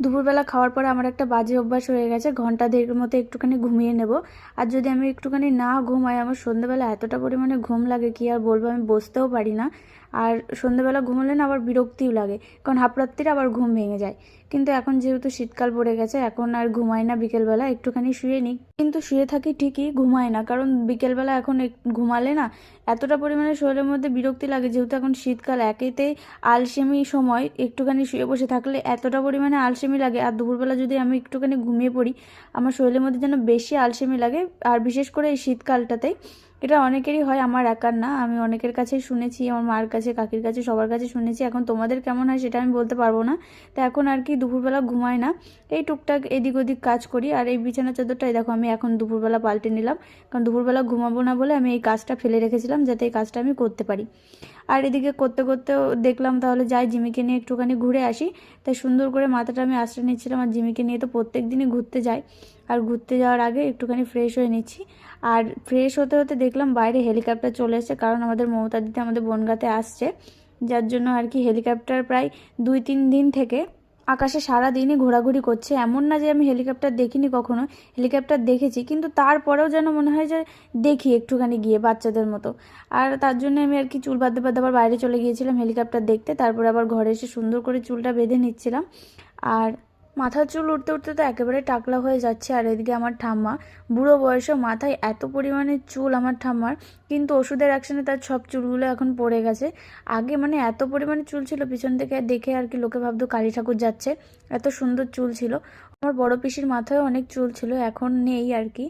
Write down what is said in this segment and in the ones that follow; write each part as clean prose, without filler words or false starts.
দুপুরবেলা খাওয়ার পরে আমার একটা বাজে অভ্যাস হয়ে গেছে, ঘন্টা দেড়ের মতো একটুখানি ঘুমিয়ে নেব। আর যদি আমি একটুখানি না ঘুমাই, আমার সন্ধ্যেবেলা এতটা পরিমাণে ঘুম লাগে কি আর বলবো, আমি বসতেও পারি না। আর সন্ধ্যেবেলা ঘুমোলে না আবার বিরক্তিও লাগে, কারণ হাফ রাত্রিরে আবার ঘুম ভেঙে যায়। কিন্তু এখন যেহেতু শীতকাল পড়ে গেছে, এখন আর ঘুমাই না, বিকেলবেলা একটুখানি শুয়ে নিই। কিন্তু শুয়ে থাকি ঠিকই, ঘুমাই না, কারণ বিকেলবেলা এখন ঘুমালে না এতটা পরিমাণে শরীরের মধ্যে বিরক্তি লাগে। যেহেতু এখন শীতকাল, একেতেই আলসেমি সময়, একটুখানি শুয়ে বসে থাকলে এতটা পরিমাণে আলসেমি লাগে। আর দুপুরবেলা যদি আমি একটুখানি ঘুমিয়ে পড়ি, আমার শরীরের মধ্যে যেন বেশি আলসেমি লাগে। আর বিশেষ করে এই শীতকালটাতেই এটা অনেকেরই হয়, আমার একার না। আমি অনেকের কাছেই শুনেছি, আমার মার কাছে, কাকির কাছে, সবার কাছে শুনেছি। এখন তোমাদের কেমন হয় সেটা আমি বলতে পারবো না। তো এখন আর কি দুপুরবেলা ঘুমাই না, এই টুকটাক এদিক ওদিক কাজ করি। আর এই বিছানা চাদরটাই দেখো আমি এখন দুপুরবেলা পাল্টে নিলাম, কারণ দুপুরবেলা ঘুমাবো না বলে আমি এই কাজটা ফেলে রেখেছিলাম, যাতে এই কাজটা আমি করতে পারি। আর এদিকে করতে করতেও দেখলাম তাহলে যাই জিমিকে নিয়ে একটুখানি ঘুরে আসি। তাই সুন্দর করে মাথাটা আমি আশ্রয় নিচ্ছিলাম। আর জিমিকে নিয়ে তো প্রত্যেক দিনই ঘুরতে যাই, আর ঘুরতে যাওয়ার আগে একটুখানি ফ্রেশ হয়ে নিচ্ছি। আর ফ্রেশ হতে হতে দেখলাম বাইরে হেলিকপ্টার চলে এসেছে, কারণ আমাদের মমতা দিদি আমাদের বনগাঁতে আসছে, যার জন্য আর কি হেলিকপ্টার প্রায় 2-3 দিন থেকে আকাশে সারা দিনই ঘোরাঘুরি করছে। এমন না যে আমি হেলিকপ্টার দেখিনি কখনো, হেলিকপ্টার দেখেছি, কিন্তু তারপরেও যেন মনে হয় যে দেখি একটুখানি গিয়ে বাচ্চাদের মতো। আর তার জন্য আমি আর কি চুল বাঁধতে বাঁধতে আবার বাইরে চলে গিয়েছিলাম হেলিকপ্টার দেখতে। তারপরে আবার ঘরে এসে সুন্দর করে চুলটা বেঁধে নিচ্ছিলাম। আর মাথার চুল উঠতে উঠতে তো একেবারে টাকলা হয়ে যাচ্ছে। আর এদিকে আমার ঠাম্মা, বুড়ো বয়সেও মাথায় এত পরিমাণে চুল আমার ঠাম্মার, কিন্তু ওষুধের অ্যাকশনে তার সব চুলগুলো এখন পড়ে গেছে। আগে মানে এত পরিমাণে চুল ছিল, পিছন থেকে দেখে আর কি লোকে ভাবতো কালী ঠাকুর যাচ্ছে, এত সুন্দর চুল ছিল। আমার বড় পিসির মাথায়ও অনেক চুল ছিল, এখন নেই আর কি।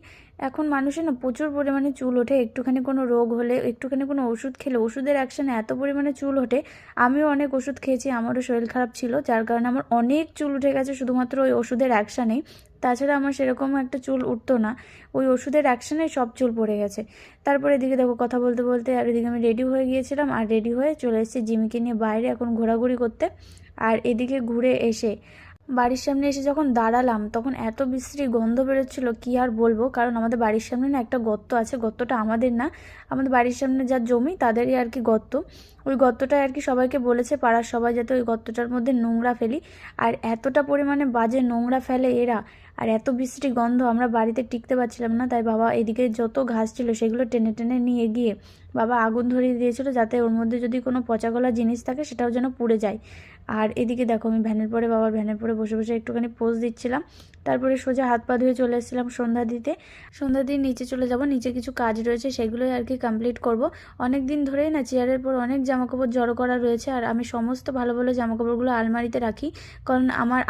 এখন মানুষের না প্রচুর পরিমাণে চুল ওঠে, একটুখানি কোনো রোগ হলে, একটুখানি কোনো ওষুধ খেলে, ওষুধের অ্যাকশনে এত পরিমাণে চুল ওঠে। আমিও অনেক ওষুধ খেয়েছি, আমারও শরীর খারাপ ছিল, যার কারণে আমার অনেক চুল উঠে গেছে শুধুমাত্র ওই ওষুধের অ্যাকশানেই। তাছাড়া আমার সেরকম একটা চুল উঠতো না, ওই ওষুধের অ্যাকশানে সব চুল পড়ে গেছে। তারপরে এদিকে দেখো কথা বলতে বলতে, আর এদিকে আমি রেডি হয়ে গিয়েছিলাম, আর রেডি হয়ে চলে এসেছি জিমিকে নিয়ে বাইরে এখন ঘোরাঘুরি করতে। আর এদিকে ঘুরে এসে বাড়ির সামনে এসে যখন দাঁড়ালাম, তখন এত বিশ্রী গন্ধ বেরোচ্ছিল কি আর বলবো। কারণ আমাদের বাড়ির সামনে না একটা গর্ত আছে, গর্তটা আমাদের না, আমাদের বাড়ির সামনে যা জমি তাদেরই আর কি গর্ত। ওই গর্তটায় আর কি সবাইকে বলেছে পাড়ার সবাই যাতে ওই গর্তটার মধ্যে নোংরা ফেলি। আর এতটা পরিমাণে বাজে নোংরা ফেলে এরা, আর এত বিশ্রী গন্ধ, আমরা বাড়িতে টিকতে পারছিলাম না। তাই বাবা এদিকে যত ঘাস ছিল সেগুলো টেনে টেনে নিয়ে গিয়ে বাবা আগুন ধরিয়ে দিয়েছিল, যাতে ওর মধ্যে যদি কোনো পচাগলা জিনিস থাকে সেটাও যেন পুড়ে যায়। আর এদিকে দেখো আমি বাবার ভ্যানের পরে বসে বসে একটুখানি পোজ দিচ্ছিলাম। তারপরে সোজা হাত পা ধুয়ে চলে এসেছিলাম সন্ধ্যা দিতে। সন্ধ্যা দিয়ে নিচে চলে যাব, নিচে কিছু কাজ রয়েছে, সেগুলোই আর কি কমপ্লিট করব। অনেক দিন ধরেই না চেয়ারের পর অনেক জামাকাপড় জড়ো করা রয়েছে, আর আমি সমস্ত ভালো ভালো জামাকাপড়গুলো আলমারিতে রাখি, কারণ আমার